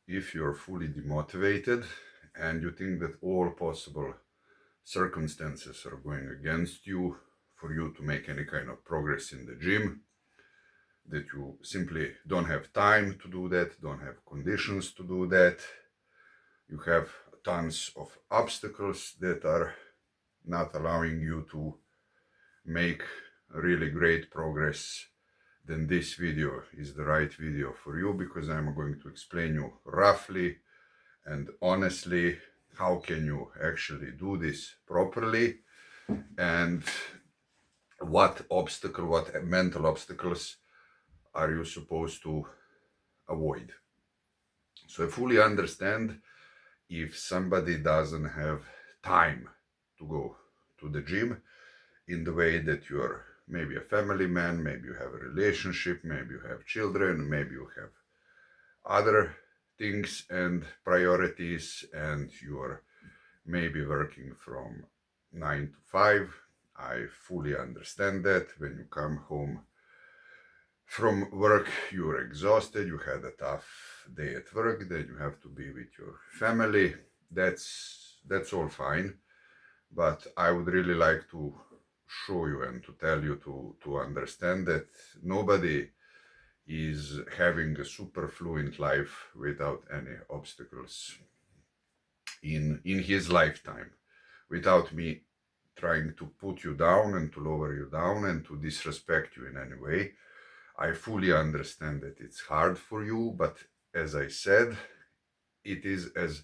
if you're fully demotivated and you think that all possible circumstances are going against you for you to make any kind of progress in the gym, that you simply don't have time to do that, don't have conditions to do that, you have tons of obstacles that are not allowing you to make really great progress, then this video is the right video for you, because I'm going to explain you roughly and honestly how can you actually do this properly, and what mental obstacles are you supposed to avoid. So I fully understand if somebody doesn't have time to go to the gym in the way that you're maybe a family man, maybe you have a relationship, maybe you have children, maybe you have other things and priorities, and you're maybe working from 9 to 5. I fully understand that. When you come home from work, you're exhausted, you had a tough day at work, then you have to be with your family. That's all fine. But I would really like to show you and to tell you to understand that nobody is having a super fluent life without any obstacles in his lifetime, without me trying to put you down and to lower you down and to disrespect you in any way. I fully understand that it's hard for you, but as I said, it is as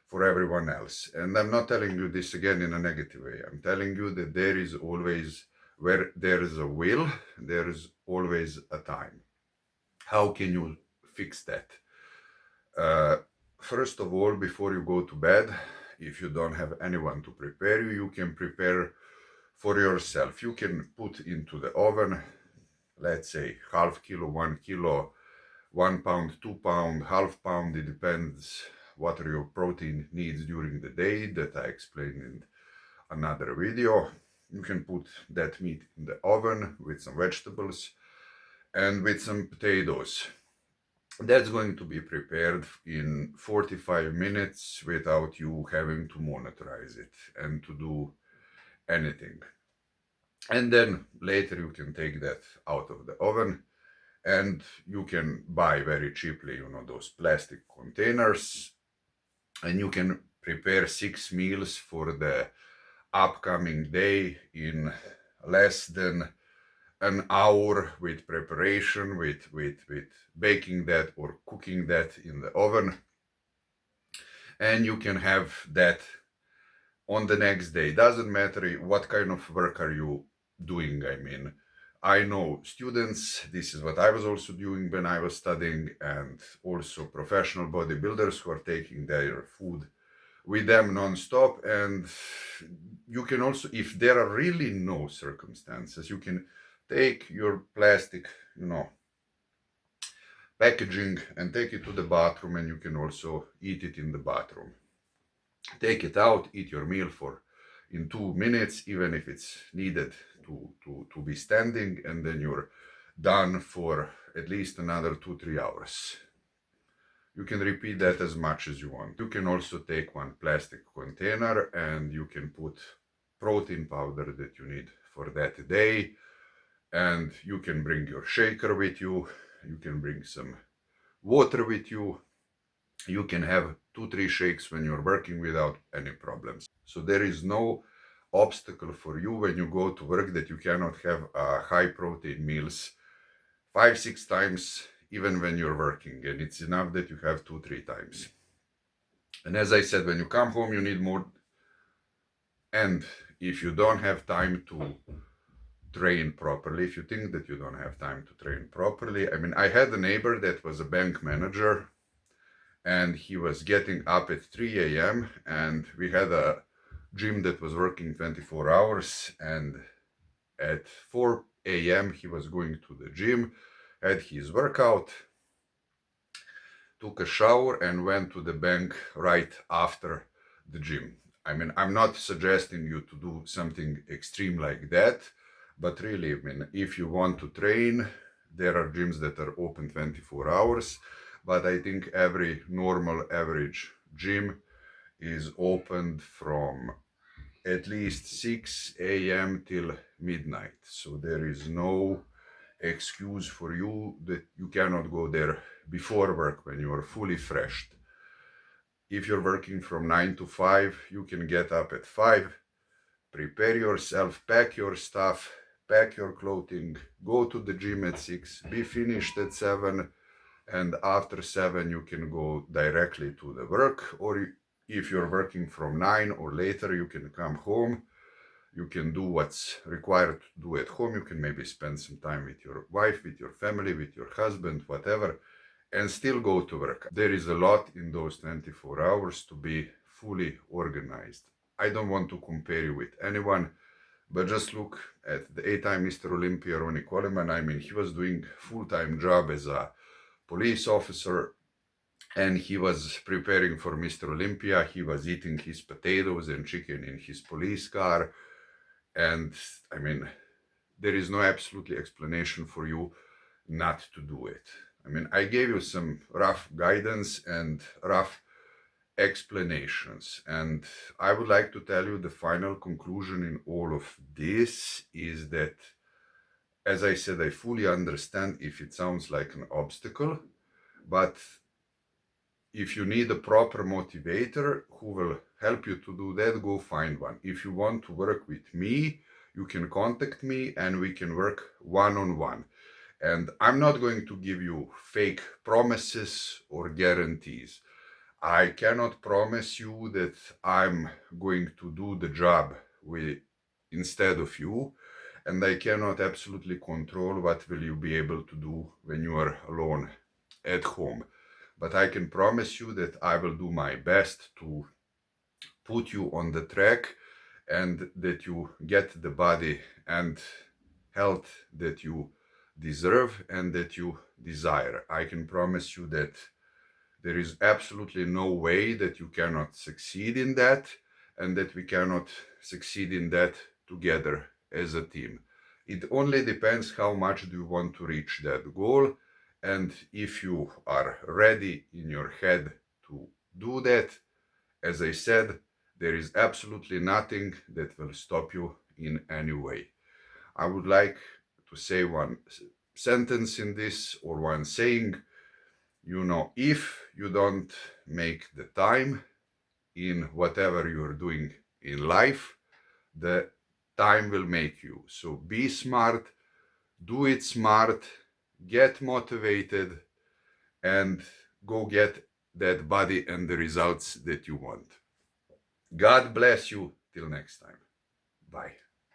for everyone else. And I'm not telling you this again in a negative way. I'm telling you that there is always, where there is a will, there is always a time. How can you fix that? Uh, First of all, before you go to bed, if you don't have anyone to prepare you, you can prepare for yourself. You can put into the oven, let's say half kilo, 1 kilo, 1 pound, 2 pound, half pound. It depends what are your protein needs during the day, that I explained in another video. You can put that meat in the oven with some vegetables and with some potatoes. That's going to be prepared in 45 minutes without you having to monitorize it and to do anything. And then later you can take that out of the oven, and you can buy very cheaply, those plastic containers, and you can prepare 6 meals for the upcoming day in less than an hour with preparation, with baking that or cooking that in the oven. And you can have that on the next day. Doesn't matter what kind of work are you doing. I mean, I know students, this is what I was also doing when I was studying, and also professional bodybuilders who are taking their food with them non-stop. And you can also, if there are really no circumstances, you can take your plastic, packaging and take it to the bathroom, and you can also eat it in the bathroom. Take it out, eat your meal for in 2 minutes, even if it's needed to be standing, and then you're done for at least another 2-3 hours. You can repeat that as much as you want. You can also take one plastic container and you can put protein powder that you need for that day, and you can bring your shaker with you, you can bring some water with you, you can have 2-3 shakes when you're working without any problems. So there is no obstacle for you when you go to work that you cannot have high protein meals 5-6 times even when you're working, and it's enough that you have 2-3 times. And as I said, when you come home you need more. And if you don't have time to train properly, if you think that you don't have time to train properly, I mean, I had a neighbor that was a bank manager, and he was getting up at 3 a.m. and we had a gym that was working 24 hours, and at 4 a.m. he was going to the gym, had his workout, took a shower, and went to the bank right after the gym. I mean, I'm not suggesting you to do something extreme like that, but really, I mean, if you want to train, there are gyms that are open 24 hours. but I think every normal average gym is opened from at least 6 a.m. till midnight. So there is no excuse for you that you cannot go there before work when you are fully fresh. If you're working from 9 to 5, you can get up at 5, prepare yourself, pack your stuff, pack your clothing, go to the gym at 6, be finished at 7, and after 7 you can go directly to the work. Or if you're working from 9 or later, you can come home, you can do what's required to do at home, you can maybe spend some time with your wife, with your family, with your husband, whatever, and still go to work. There is a lot in those 24 hours to be fully organized. I don't want to compare you with anyone, but just look at the 8-time Mr. Olympia, Ronnie Coleman. I mean, he was doing full-time job as a police officer, and he was preparing for Mr. Olympia. He was eating his potatoes and chicken in his police car. And I mean, there is no absolutely explanation for you not to do it. I mean, I gave you some rough guidance and rough explanations, and I would like to tell you the final conclusion in all of this is that, as I said, I fully understand if it sounds like an obstacle, but if you need a proper motivator who will help you to do that, go find one. If you want to work with me, you can contact me and we can work one-on-one. And I'm not going to give you fake promises or guarantees. I cannot promise you that I'm going to do the job instead of you, and I cannot absolutely control what will you be able to do when you are alone at home. But I can promise you that I will do my best to put you on the track and that you get the body and health that you deserve and that you desire. I can promise you that there is absolutely no way that you cannot succeed in that, and that we cannot succeed in that together as a team. It only depends how much do you want to reach that goal, and if you are ready in your head to do that. As I said, there is absolutely nothing that will stop you in any way. I would like to say one sentence in this, or one saying. If you don't make the time in whatever you're doing in life, the time will make you. So be smart, do it smart, get motivated, and go get that body and the results that you want. God bless you. Till next time. Bye.